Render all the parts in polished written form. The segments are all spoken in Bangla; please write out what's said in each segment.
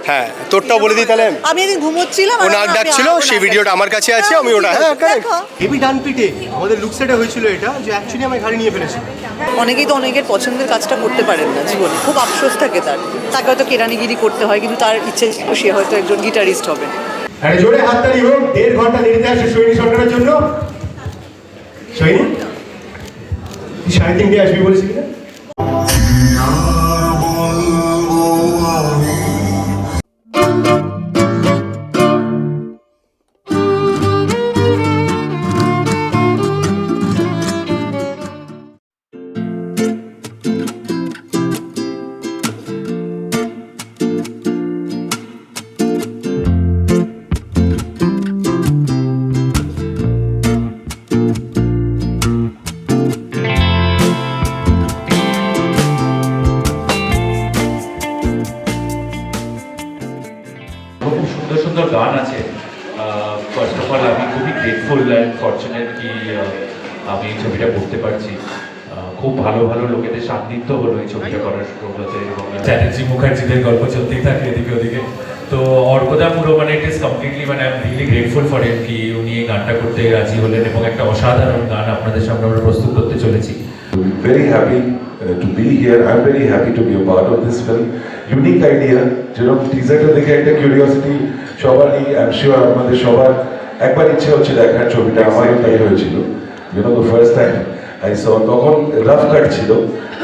হ্যাঁ, তোরটাও বলে দিই তাহলে। আমি একদিন ঘুমোচ্ছিলাম, ও নাক ডাকছিল, সেই ভিডিওটা আমার কাছে আছে, আমি ওটা হেভি ডান পিটে আমাদের লুক সেটে হয়েছিল এটা, যে অ্যাকচুয়ালি আমি ঘাড়ি নিয়ে ফেলেছি। অনেকেই তো অনেকের পছন্দের কাজটা করতে পারেন না জীবনে, খুব আফসোস থাকে তাকে হয়তো কেরানিগিরি করতে হয়, কিন্তু তার ইচ্ছে ছিল সে হয়তো একজন গিটারিস্ট হবে। আরে জোরে হাততালি হোক 1.5 ঘন্টা দেরিতে আসে সৈনী সরকারের জন্য। সৈনী 3:30 আসবি বলেছি কিনা? খুব সুন্দর সুন্দর গান আছে। ফার্স্ট অফ অল আমি খুবই গ্রেটফুল অ্যান্ড ফর্চুনেট কি আমি এই ছবিটা করতে পারছি। খুব ভালো ভালো লোকেদের সান্নিধ্য হলো এই ছবিটা করার সুযোগতে, এবং চ্যাটার্জি মুখার্জিদের গল্প চলতেই থাকে এদিকে ওদিকে। তো অর্কদা পুরো মানে ইট ইজ কমপ্লিটলি, মানে I am really grateful for him কি উনি এই গানটা করতে রাজি হলেন, এবং একটা অসাধারণ গান আপনাদের সামনে আমরা প্রস্তুত করতে চলেছি। Very happy to be here. I'm very happy to be a part of this film. Unique idea. যেরকম টিজারটা দেখে একটা কিউরিওসিটি সবারই, আই এম শিওর আপনাদের সবার একবার ইচ্ছে হচ্ছে দেখার ছবিটা, আমারও তাই হয়েছিল। You know the first time I saw, তখন রাফ কাট ছিল,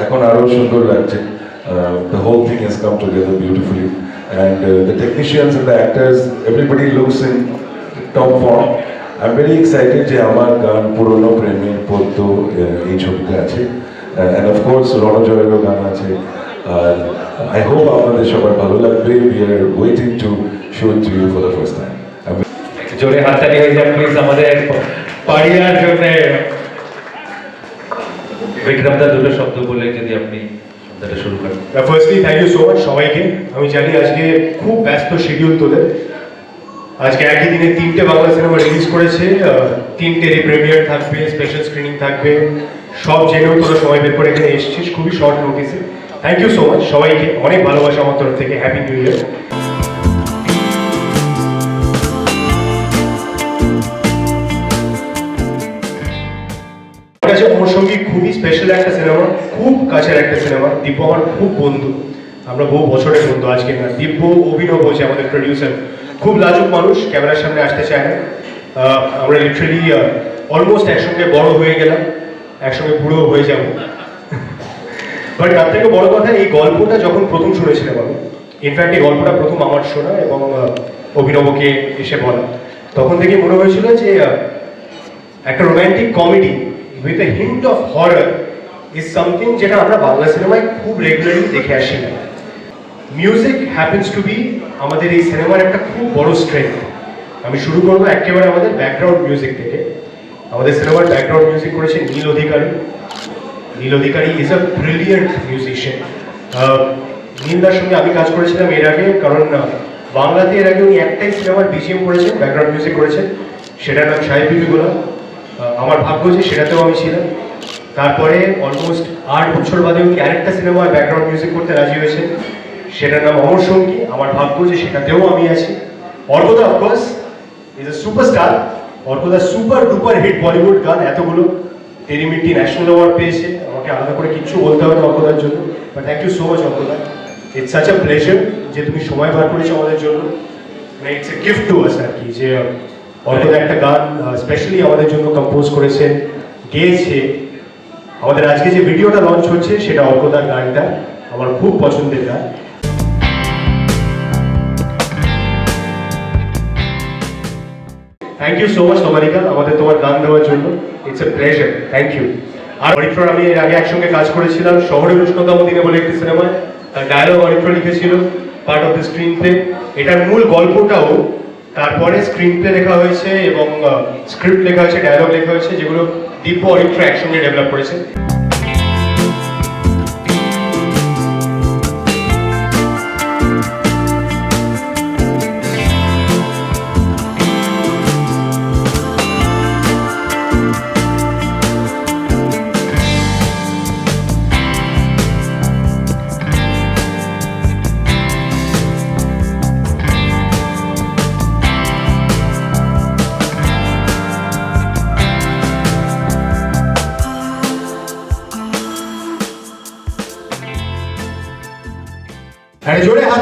এখন আরও সুন্দর লাগছে। The whole thing has come together beautifully, and the technicians and the actors, everybody looks in top form. I'm very excited যে আমার গান পুরনো প্রেমের পদ্ম এই ছবিতে আছে, and of course রণজয়েরও গান আছে। আর I hope আপনাদের সবার ভালো লাগবে. We are waiting to show it to you for the first time. জোরে হাততালি হয়ে যাক প্লিজ আমাদের পাড়িয়ার জন্য। বিক্রমদা দুটো শব্দ বলে যদি আপনি শব্দটা শুরু করেন। Firstly thank you so much সবাইকে। আমি জানি আজকে খুব ব্যস্ত শিডিউল তোদের, আজকে একই দিনে 3টে বাংলা সিনেমা রিলিজ করেছে, 3টেরই প্রিমিয়ার থাকবে, স্পেশাল স্ক্রিনিং থাকবে, সব জেনেও তোরা সময় বের করে এখানে এসেছিস খুবই শর্ট নোটিসে। থ্যাংক ইউ সো মাচ সবাইকে, অনেক ভালোবাসা আমার তরফ থেকে। Happy new year. আমার কাছে অমর সঙ্গী খুবই স্পেশাল একটা সিনেমা, খুব কাছের একটা সিনেমা। দিব্য আমার খুব বন্ধু, আমরা বহু বছরের বন্ধু, আজকে না। দিব্য, অভিনব হয়েছে আমাদের প্রডিউসার, খুব লাজুক মানুষ, ক্যামেরার সামনে আসতে চায় না। আমরা লিটারেলি অলমোস্ট একসঙ্গে বড় হয়ে গেলাম, একসঙ্গে বুড়ো হয়ে যাব। বাট তার থেকে বড় কথা, এই গল্পটা যখন প্রথম শুনেছিলাম আমি, ইনফ্যাক্ট এই গল্পটা প্রথম আমার শোনা এবং অভিনবকে এসে বলা, তখন থেকে মনে হয়েছিল যে একটা romantic comedy with a hint of horror is something যেটা আমরা বাংলা সিনেমায় খুব রেগুলারলি দেখে আসি না। মিউজিক হ্যাপেন্স টু বি আমাদের এই সিনেমার একটা খুব বড় স্ট্রেংথ। আমি শুরু করবো একেবারে আমাদের ব্যাকগ্রাউন্ড মিউজিক থেকে। আমাদের সিনেমার ব্যাকগ্রাউন্ড মিউজিক করেছে নীল অধিকারী। নীল অধিকারী ইজ আ ব্রিলিয়েন্ট মিউজিশিয়ান। নীলদার সঙ্গে আমি কাজ করেছিলাম এর আগে, কারণ বাংলাতে এর আগে উনি একটাই সিনেমার বিজিএম করেছেন, ব্যাকগ্রাউন্ড মিউজিক করেছেন, সেটার নাম সাহেব বিবি গোলাম। আমার ভাগ্য যে সেটাতেও আমি ছিলাম। তারপরে অলমোস্ট 8 বছর বাদে উনি আরেকটা সিনেমায় ব্যাকগ্রাউন্ড মিউজিক করতে রাজি হয়েছেন, সেটার নাম অমর সঙ্গী। আমার ভাগ্য যে সেটাতেও আমি আছি। অর্কদা অফকোর্স ইজ এ সুপারস্টার। অর্কদা সুপার ডুপার হিট বলিউড গান, এতগুলো, তেরি মিট্টি ন্যাশনাল অ্যাওয়ার্ড পেয়েছে। আমাকে আলাদা করে কিচ্ছু বলতে হবে না অর্কদার জন্য। But thank you so much অর্কদা, ইটস সাচ আ প্লেজার যে তুমি সময় বার করেছো আমাদের জন্য। মানে it's a gift to us আর কি, যে অর্কদা একটা গান স্পেশালি আমাদের জন্য কম্পোজ করেছেন, গেয়েছে। আমাদের আজকে যে ভিডিওটা লঞ্চ হচ্ছে সেটা অর্কদার গানটা, আমার খুব পছন্দের গান। থ্যাংক ইউ সো মাচ তোমারিকা, আমাদের তোমার গান দেওয়ার জন্য। It's a pleasure, thank you. আর অরিত্র আমি এর আগে একসঙ্গে কাজ করেছিলাম শহরের উষ্ণতম দিনে বলে একটি সিনেমায়। ডায়লগ অরিত্র লিখেছিল, part of the screen play. এটার মূল গল্পটাও তারপরে স্ক্রিন প্লে লেখা হয়েছে এবং স্ক্রিপ্ট লেখা হয়েছে, ডায়লগ লেখা হয়েছে, যেগুলো দিব্য অরিত্র একসঙ্গে ডেভেলপ করেছে।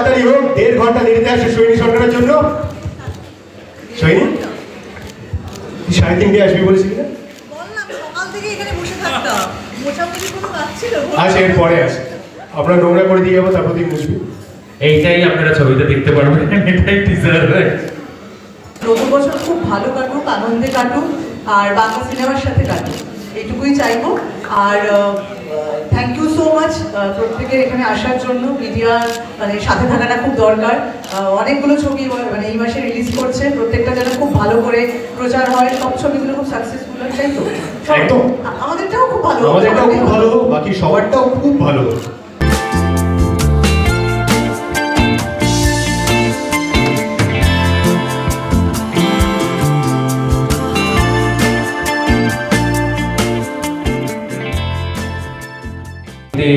হাততালি হোক 1.5 ঘন্টা দেরিতে আসে সৈনী সরকারের জন্য। সৈনী তুই 3:30 আসবি বলেছিলি না? বললাম সকাল থেকে এখানে বসে থাকতাম, মোটামুটি কোনো কাজ ছিল? আচ্ছা এরপরে আসে, আমরা নোংরা করে দিয়ে যাবো, তারপর তুই বুঝবি। এইটাই আপনারা ছবিতে দেখতে পারবেন, এটাই টিজার। নতুন বছর খুব ভালো কাটুক, আনন্দে কাটুক, আর বাংলা সিনেমার সাথে কাটুক, এইটুকুই চাইবো। আর থ্যাংক ইউ সো মাচ প্রত্যেকের এখানে আসার জন্য। মিডিয়া মানে সাথে থাকাটা খুব দরকার। অনেকগুলো ছবি মানে এই মাসে রিলিজ করছে, প্রত্যেকটা যেন খুব ভালো করে প্রচার হয়, সব ছবিগুলো খুব সাকসেসফুল হয়, তাই তো? একদম। আমাদেরটাও খুব ভালো হোক, আমাদেরটাও খুব ভালো হোক, বাকি সবারটাও খুব ভালো হোক। যে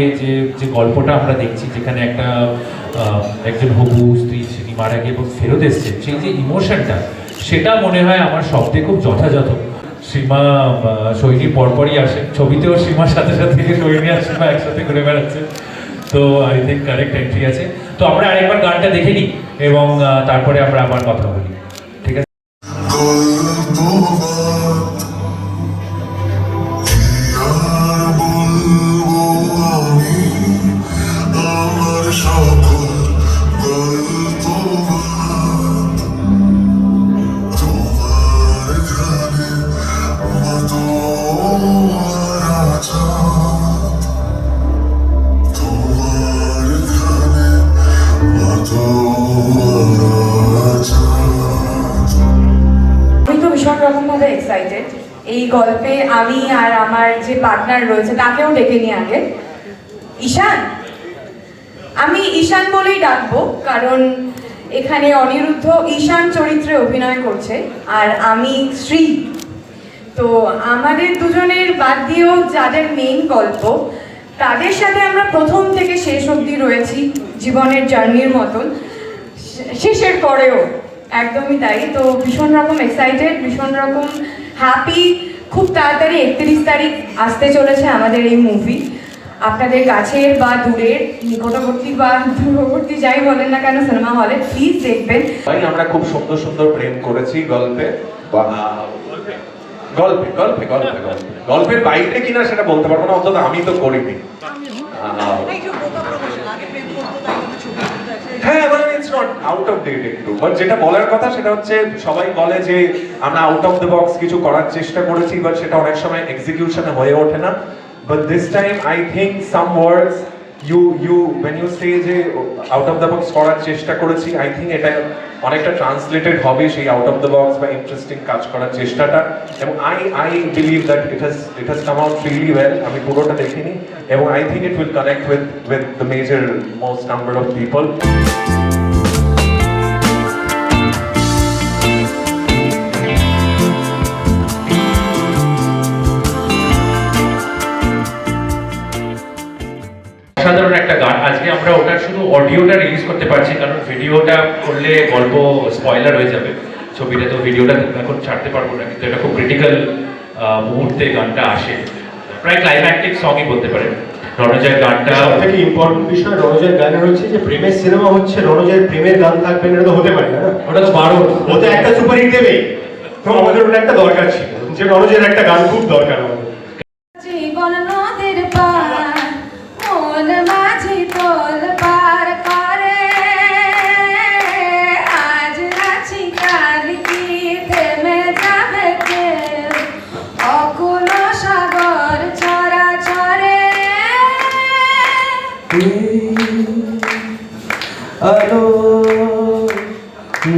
যে গল্পটা আমরা দেখছি, যেখানে একটা একজন হবু স্ত্রী তিনি মারা গিয়ে এবং ফেরত এসছে, সেই যে ইমোশনটা, সেটা মনে হয় আমার শব্দে খুব যথাযথ। সীমা সৈনী পরপরই আসে, ছবিতেও সীমার সাথে সাথে সৈনী আর সীমা একসাথে ঘুরে বেড়াচ্ছে, তো আই থিঙ্ক কারেক্ট এন্ট্রি আছে। তো আমরা আরেকবার গানটা দেখে নিই এবং তারপরে আমরা আবার কথা বলি, ঠিক আছে? আমি তো ভীষণ রকমভাবে এক্সাইটেড। এই গল্পে আমি আর আমার যে পার্টনার রয়েছে তাকেও ডেকে নিয়ে আগে ঈশান, আমি ঈশান বলেই ডাকবো, কারণ এখানে অনিরুদ্ধ ঈশান চরিত্রে অভিনয় করছে আর আমি শ্রী। তো আমাদের দুজনের বাদ দিয়েও যাদের মেইন গল্প, তাদের সাথে আমরা প্রথম থেকে শেষ অবধি রয়েছি জীবনের জার্নির মতন, শেষের পরেও একদমই তাই। তো ভীষণ রকম এক্সাইটেড, ভীষণ রকম হ্যাপি। খুব তাড়াতাড়ি 31 তারিখ আসতে চলেছে আমাদের এই মুভি। আপনাদের কাছের বা দূরের, নিকটবর্তী বা দূরবর্তী যাই বলেন না কেন, সিনেমা হলে প্লিজ দেখবেন। ভাই আমরা খুব সুন্দর সুন্দর প্রেম করেছি গল্পে, গল্পে গল্পে গল্পে গল্পে গল্পের বাইরে কিনা সেটা বলতে পারবো না, অন্তত আমি তো করিনি। হ্যাঁ মানে it's not out of date একটু, বাট যেটা বলার কথা সেটা হচ্ছে, সবাই বলে যে আমরা আউট অফ দ্য বক্স কিছু করার চেষ্টা করেছি, বাট সেটা অনেক সময় এক্সিকিউশনে হয়ে ওঠে না। But this time I think some words you when you say যে আউট অফ দ্য বক্স করার চেষ্টা করেছি, আই থিঙ্ক এটা অনেকটা ট্রান্সলেটেড হবে সেই আউট অফ দ্য বক্স বা ইন্টারেস্টিং কাজ করার চেষ্টাটা, এবং I believe that it has come out really well. আমি পুরোটা দেখিনি এবং I think it will connect with the major most number of people. অসাধারণ একটা গান। আজকে আমরা ওটা শুধু অডিওটা রিলিজ করতে পারছি, কারণ ভিডিওটা করলে গল্প স্পয়লার হয়ে যাবে। ছবিটা তো ভিডিওটা এখন ছাড়তে পারবো না, কিন্তু এটা খুব ক্রিটিক্যাল মুহূর্তে গানটা আসে, প্রায় ক্লাইম্যাক্টিক সংই বলতে পারেন। রণজয়ের গানটা সবথেকে ইম্পর্টেন্ট বিষয় রণজয়ের গানের হচ্ছে যে প্রেমের সিনেমা হচ্ছে, রণজয়ের প্রেমের গান থাকবে না, এটা তো হতে পারে না। ওটা তো বারণ, ওতে একটা সুপারহিট দেবেই, তো আমাদের ওটা একটা দরকার ছিল, যে রণজয়ের একটা গান খুব দরকার আমাদের। জীবন নদীর পার, মন মাঝি তোল পার করে, আজ আছি কাল কি থেমে যাবে কেউ, অকুল সাগর ছড়া ছড়ে। আলো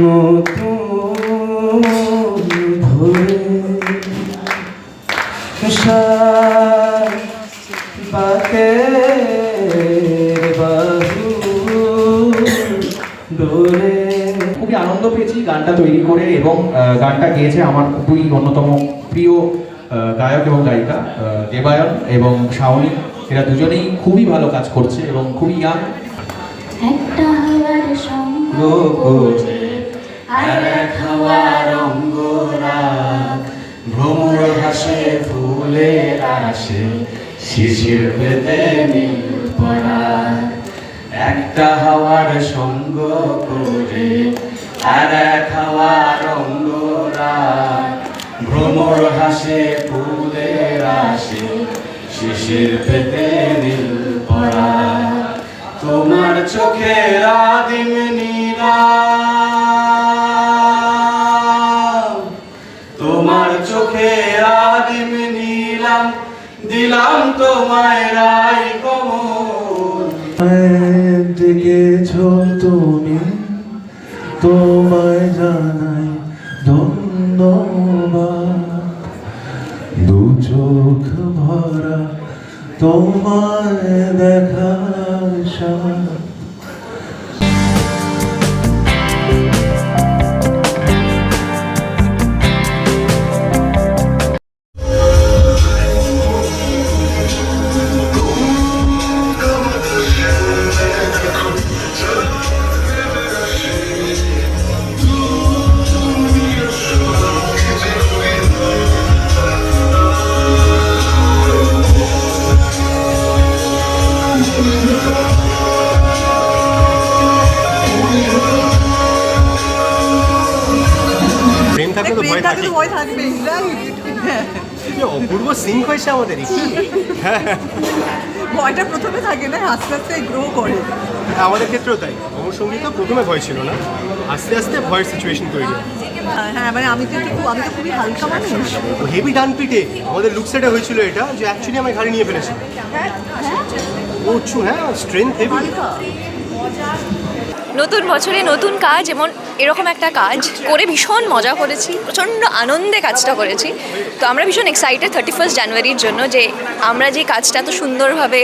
নতুন ভোরে খুবই আনন্দ পেয়েছি গানটা তৈরি করে, এবং গানটা গেয়েছে আমার খুবই অন্যতম প্রিয় গায়ক এবং গায়িকা দেবায়ন এবং শাওনি। এরা দুজনেই খুবই ভালো কাজ করছে এবং খুবই ইয়াং। একটা হওয়ার সঙ্গ খোঁজে, আর এক হওয়ার অঙ্গরাগ, ভ্রমর হাসে ফুলের আসে, শিশির পেতে নীল পরাগ, একটা হাওয়ার সঙ্গ করে আর এক হাওয়ার অঙ্গরা ভ্রমর হাসে ফুলের আসে শিশির পেতে নীল পরা তোমার চোখের আদিম নীলাম তোমার চোখের আদিম নীলাম দিলাম তোমায় রাই কমল ডেকেছ তুমি তোমায় জানাই ধন্যবাদ দু চোখ ভরা তোমায় দেখার স্বাদ প্রেম থাকলে তো প্রেম ভয় থাকলে থাকে তো ভয় থাকবেই, right? অপূর্ব সিঙ্ক হয়েছে আমাদের ভয়টা প্রথমে থাকে না, আস্তে আস্তে গ্রো করে। আমাদের ক্ষেত্রেও তাই। অমর সঙ্গীত প্রথমে ভয় ছিল না, আস্তে আস্তে ভয়ের সিচুয়েশন তৈরি হয়। হ্যাঁ মানে আমি তো খুবই হালকা মানুষ। হেভি ডান পিটে আমাদের লুক সেটে হয়েছিল এটা, যে অ্যাকচুয়ালি আমি ঘাড়ি নিয়ে ফেলেছি। হ্যাঁ স্ট্রেংথ হেভি। নতুন বছরে নতুন কাজ, এমন এরকম একটা কাজ করে ভীষণ মজা করেছি, প্রচণ্ড আনন্দে কাজটা করেছি। তো আমরা ভীষণ এক্সাইটেড 31 জানুয়ারির জন্য, যে আমরা যে কাজটা এত সুন্দরভাবে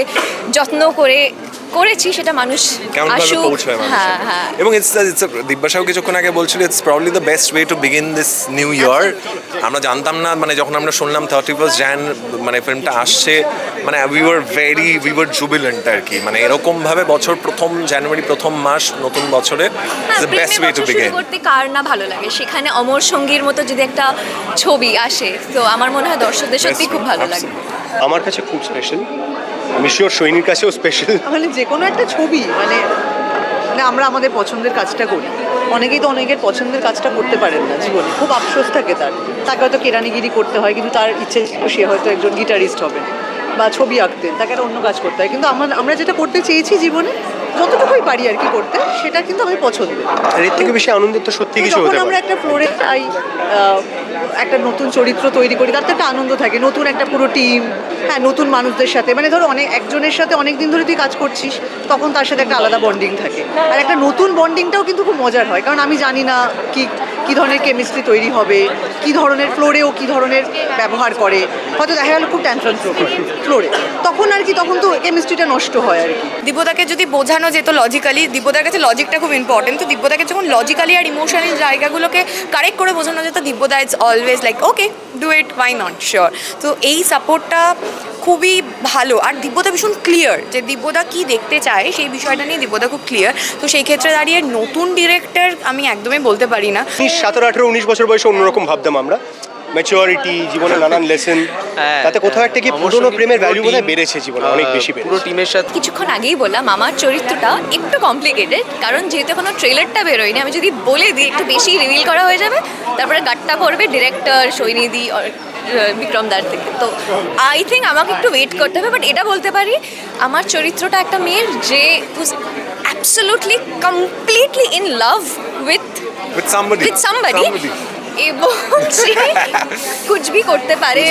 যত্ন করে করেছি সেটা মানুষ আসুক। হ্যাঁ হ্যাঁ, এবং দিব্যাসাও কিছুক্ষণ আগে বলছিল it's probably the best way to begin this new year. আমরা জানতাম না, মানে যখন আমরা শুনলাম 31 jan মানে ফিল্মটা আসছে, মানে উই ওয়ার জুবিলেন্ট আর কি। মানে এরকমভাবে বছর প্রথম জানুয়ারি, প্রথম মাস নতুন বছরে the best way to begin. করতে কার না ভালো লাগে, সেখানে অমর সঙ্গীর মতো যদি একটা ছবি আসে, তো আমার মনে হয় দর্শকদের সত্যি খুব ভালো লাগে। আমার কাছে খুব স্পেশাল, আমি শিওর সৈনির কাছেও স্পেশাল। মানে যে কোনো একটা ছবি মানে আমরা আমাদের পছন্দের কাজটা করি। অনেকেই তো অনেকের পছন্দের কাজটা করতে পারেন না জীবনে, খুব আফসোস থাকে তাকে হয়তো কেরানিগিরি করতে হয়, কিন্তু তার ইচ্ছে সে হয়তো একজন গিটারিস্ট হবে বা ছবি আঁকতেন, তাকে আর অন্য কাজ করতে হয়। কিন্তু আমরা যেটা করতে চেয়েছি জীবনে, যতটুকুই পারি আর কি করতে, সেটা কিন্তু আমি পছন্দ। এর থেকে বেশি আনন্দের তো সত্যি কিছু হতে যখন পারে। আমরা একটা ফ্লোরে যাই, একটা নতুন চরিত্র তৈরি করি, তার তো একটা আনন্দ থাকে। নতুন একটা পুরো টিম, হ্যাঁ নতুন মানুষদের সাথে, মানে ধরো একজনের সাথে অনেক দিন ধরে তুই কাজ করছিস, তখন তার সাথে একটা আলাদা বন্ডিং থাকে। আর একটা নতুন বন্ডিংটাও কিন্তু খুব মজার হয়, কারণ আমি জানি না কী ধরনের কেমিস্ট্রি তৈরি হবে, কী ধরনের ফ্লোরেও কী ধরনের ব্যবহার করে। হয়তো দেখা গেল খুব ট্যান্ট্রাম ফ্লোরে, তখন তো কেমিস্ট্রিটা নষ্ট হয় আর কি। দিব্যদাকে যদি বোঝানো যেত লজিক্যালি, দিব্যদার কাছে লজিকটা খুব ইম্পর্টেন্ট, তো দিব্যদাকে যখন লজিক্যালি আর ইমোশনাল জায়গাগুলোকে কারেক্ট করে বোঝানো যেত, দিব্যদা it's always like okay do it, why not, sure. তো এই সাপোর্টটা খুবই ভালো। আর দিব্যদা ভীষণ ক্লিয়ার যে দিব্যদা কী দেখতে চায়, সেই বিষয়টা নিয়ে দিব্যদা খুব ক্লিয়ার। তো সেই ক্ষেত্রে দাঁড়িয়ে নতুন ডিরেক্টর আমি একদমই বলতে পারি না। 17, 18, 19 বছর বয়সে অন্যরকম ভাবতাম আমরা, ম্যাচুরিটি, জীবনে নানান লেসেন, তাতে কোথাও একটা কি পুরনো প্রেমের ভ্যালু বোধহয় বেড়েছে জীবনে, অনেক বেশি বেড়েছে। পুরো টিমের সাথে কিছুক্ষণ আগেই বললাম আমার চরিত্রটা একটু কমপ্লিকেটেড, কারণ যেহেতু এখনো ট্রেলারটা বেরোয়নি, আমি যদি বলে দিই একটু বেশি রিভিল করা হয়ে যাবে, তারপরে গাট্টা পড়বে ডিরেক্টর সৈনিধি বিক্রমদার থেকে। তো আই থিঙ্ক আমাকে একটু ওয়েট করতে হবে, বাট এটা বলতে পারি আমার চরিত্রটা একটা মেয়ের যে absolutely completely in love with somebody, এবং সে কুচবি করতে পারে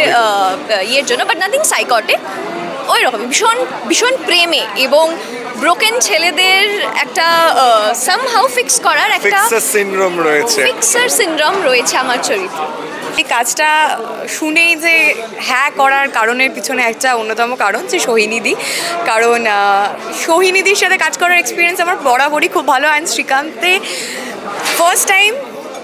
ইয়ের জন্য, বাট নাথিং সাইকটিক, ওই রকম ভীষণ প্রেমে এবং ব্রোকেন ছেলেদের একটা সামহাউ ফিক্স করার একটা ফিক্সার সিনড্রোম রয়েছে আমার চরিত্রে। এই কাজটা শুনেই যে হ্যাঁ করার কারণের পিছনে একটা অন্যতম কারণ যে সোহিনীদি, কারণ সোহিনীদির সাথে কাজ করার এক্সপিরিয়েন্স আমার বরাবরই খুব ভালো। অ্যান্ড শ্রীকান্তে ফার্স্ট টাইম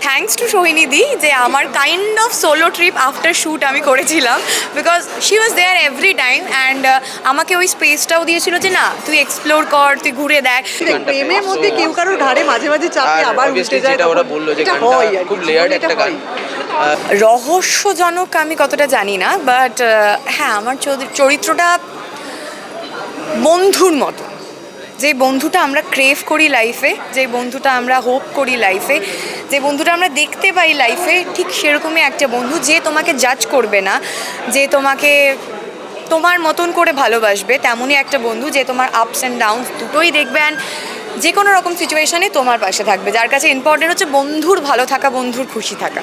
থ্যাঙ্কস টু সোহিনীদি যে আমার kind of solo trip after shoot আমি করেছিলাম, because she was there every time and আমাকে ওই স্পেসটাও দিয়েছিল যে না তুই এক্সপ্লোর কর, তুই ঘুরে দেখ। প্রেমের মধ্যে কেউ কারোর ঘাড়ে মাঝে মাঝে চাপে আবার উঠে যায়, ওরা বললো যে খুব লেয়ার্ড একটা গান। রহস্যজনক আমি কতটা জানি না, বাট হ্যাঁ আমার চরিত্রটা বন্ধুর মতো, যে বন্ধুটা আমরা ক্রেভ করি লাইফে, যে বন্ধুটা আমরা হোপ করি লাইফে, যে বন্ধুটা আমরা দেখতে পাই লাইফে, ঠিক সেরকমই একটা বন্ধু যে তোমাকে জাজ করবে না, যে তোমাকে তোমার মতন করে ভালোবাসবে, তেমনই একটা বন্ধু যে তোমার আপস অ্যান্ড ডাউনস দুটোই দেখবে অ্যান্ড যে কোনো রকম সিচুয়েশানে তোমার পাশে থাকবে, যার কাছে ইম্পর্টেন্ট হচ্ছে বন্ধুর ভালো থাকা, বন্ধুর খুশি থাকা।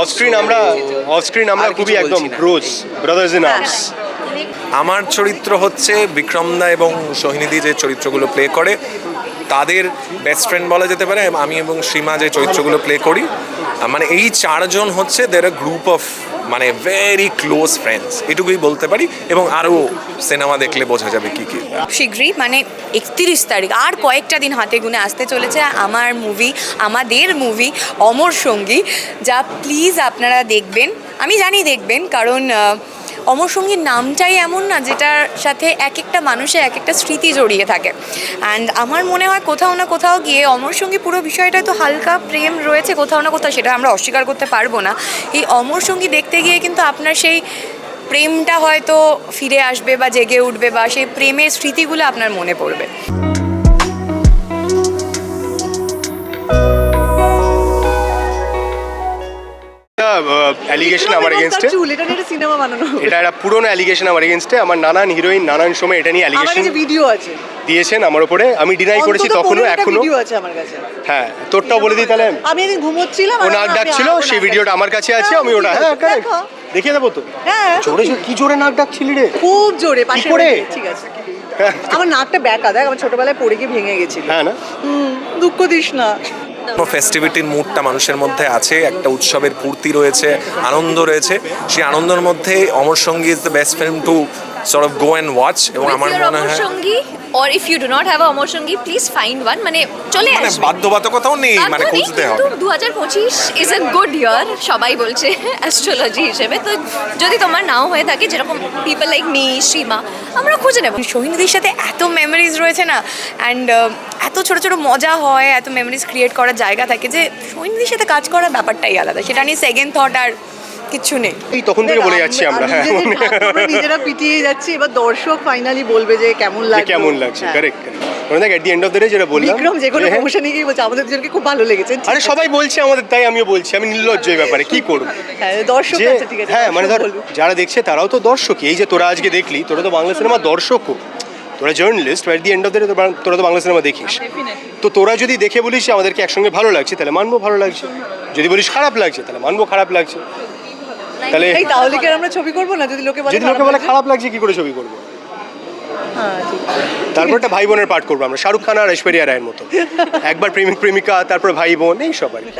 অফস্ক্রিন আমরা খুবই একদম ব্রোজ, ব্রাদার্স ইন আর্মস। আমার চরিত্র হচ্ছে বিক্রমদা এবং সোহিনীদি যে চরিত্রগুলো প্লে করে তাদের বেস্ট ফ্রেন্ড বলা যেতে পারে। আমি এবং সীমা যে চরিত্রগুলো প্লে করি, মানে এই চারজন হচ্ছে দের আ গ্রুপ অফ মানে ভেরি ক্লোজ ফ্রেন্ডস, এটুকুই বলতে পারি। এবং আরও সিনেমা দেখলে বোঝা যাবে কী কী। শীঘ্রই মানে 31 তারিখ, আর কয়েকটা দিন হাতে গুনে আসতে চলেছে আমাদের মুভি অমর সঙ্গী, যা প্লিজ আপনারা দেখবেন। আমি জানি দেখবেন, কারণ অমর সঙ্গীর নামটাই এমন না যেটার সাথে এক একটা মানুষের এক একটা স্মৃতি জড়িয়ে থাকে। অ্যান্ড আমার মনে হয় কোথাও না কোথাও গিয়ে অমর সঙ্গী পুরো বিষয়টা তো হালকা প্রেম রয়েছে কোথাও না কোথাও, সেটা আমরা অস্বীকার করতে পারবো না। এই অমর সঙ্গী দেখতে গিয়ে কিন্তু আপনার সেই প্রেমটা হয়তো ফিরে আসবে বা জেগে উঠবে, বা সেই প্রেমের স্মৃতিগুলো আপনার মনে পড়বে। অ্যালিগেশন আমার এগেনস্টে, এটা নিয়ে সিনেমা বানানো হবে। এটা একটা পুরনো অ্যালিগেশন আমার এগেনস্টে। আমার নানান হিরোইন নানান সময় এটা নিয়ে আমার অ্যালিগেশন কাছে ভিডিও আছে, দিয়েছেন আমার উপরে, আমি ডিনাই করেছি অন্তত তখনও 15টা এখনো। ভিডিও আছে আমার কাছে। হ্যাঁ, তোরটাও বলে দিই তাহলে। আমি একদিন ঘুমোচ্ছিলাম, ও নাক ডাকছিল, সেই ভিডিওটা আমার কাছে আছে, আমি ওটা হ্যাঁ correct। দেখিয়ে দেবো তো। হ্যাঁ, জোরে কি জোরে নাক ডাকছিলি রে? খুব জোরে পাশে করে? ঠিক আছে। আমার নাকটা ব্যাকা, দেখ আমার ছোটবেলায় পড়ে গিয়ে ভেঙে গেছিল। হ্যাঁ না, দুঃখ দিস না। ফেস্টিভিটির মুডটা মানুষের মধ্যে আছে, একটা উৎসবের পূর্তি রয়েছে, আনন্দ রয়েছে। সেই আনন্দের মধ্যে Amar Sangi is the best film to sort of go and watch। এবং আমার মনে হয় সঙ্গী or if you do not have a অমর সঙ্গী please find one, মানে চলে মানে আসবে। বাধ্যবাধকতাও নেই, মানে খুঁজতে হবে। 2025 is a good year সবাই বলছে অ্যাস্ট্রোলজি হিসেবে। তো যদি তোমার নাও হয়ে থাকে, যেরকম পিপল লাইক মি, সীমা, আমরা খুঁজে নেব। সোহিনীদির সাথে এত মেমোরিজ রয়েছে না, অ্যান্ড এত ছোট ছোট মজা হয়, এত মেমোরিজ ক্রিয়েট করার জায়গা থাকে যে সোহিনীদির সাথে কাজ করার ব্যাপারটাই আলাদা, সেটা নিয়ে সেকেন্ড থট আর কিছু নেই। এই তখন থেকে বলে যাচ্ছি আমরা। হ্যাঁ, আমরা নিজেরা পিটিয়ে যাচ্ছি, এবার দর্শক ফাইনালি বলবে যে কেমন লাগছে। কেমন লাগছে, কারেক্ট। কারণ দেখ at the end of the day যেটা বললাম, বিক্রম যে কোনো প্রমোশনে গিয়ে বলছে আমাদের দুজনকে খুব ভালো লেগেছে। আরে সবাই বলছে আমাদের, তাই আমিও বলছি। আমি নির্লজ্জ এই ব্যাপারে কি করব। হ্যাঁ, দর্শক যে আছে, ঠিক আছে। হ্যাঁ, মানে ধর যারা দেখছে তারাও তো দর্শকই। এই যে তোরা আজকে দেখলি, তোরা তো বাংলা সিনেমা দর্শকও, তোরা journalist, at the end of the day তোরা তো বাংলা সিনেমা দেখিস। তো তোরা যদি দেখে বলিস আমাদেরকে একসঙ্গে ভালো লাগছে, তাহলে মানবো ভালো লাগছে। যদি বলিস খারাপ লাগছে, তাহলে মানবো খারাপ লাগছে। তাহলে তাহলে কি আমরা ছবি করবো না? যদি লোকে বলে খারাপ লাগছে, কি করে ছবি করবো? হ্যাঁ, ঠিক। তারপর একটা ভাই বোনের পাঠ করবো আমরা, শাহরুখ খান আর ঐশ্বরিয়া রায়ের মতো। একবার প্রেমিক প্রেমিকা, তারপর ভাই বোন, এই সব আর কি।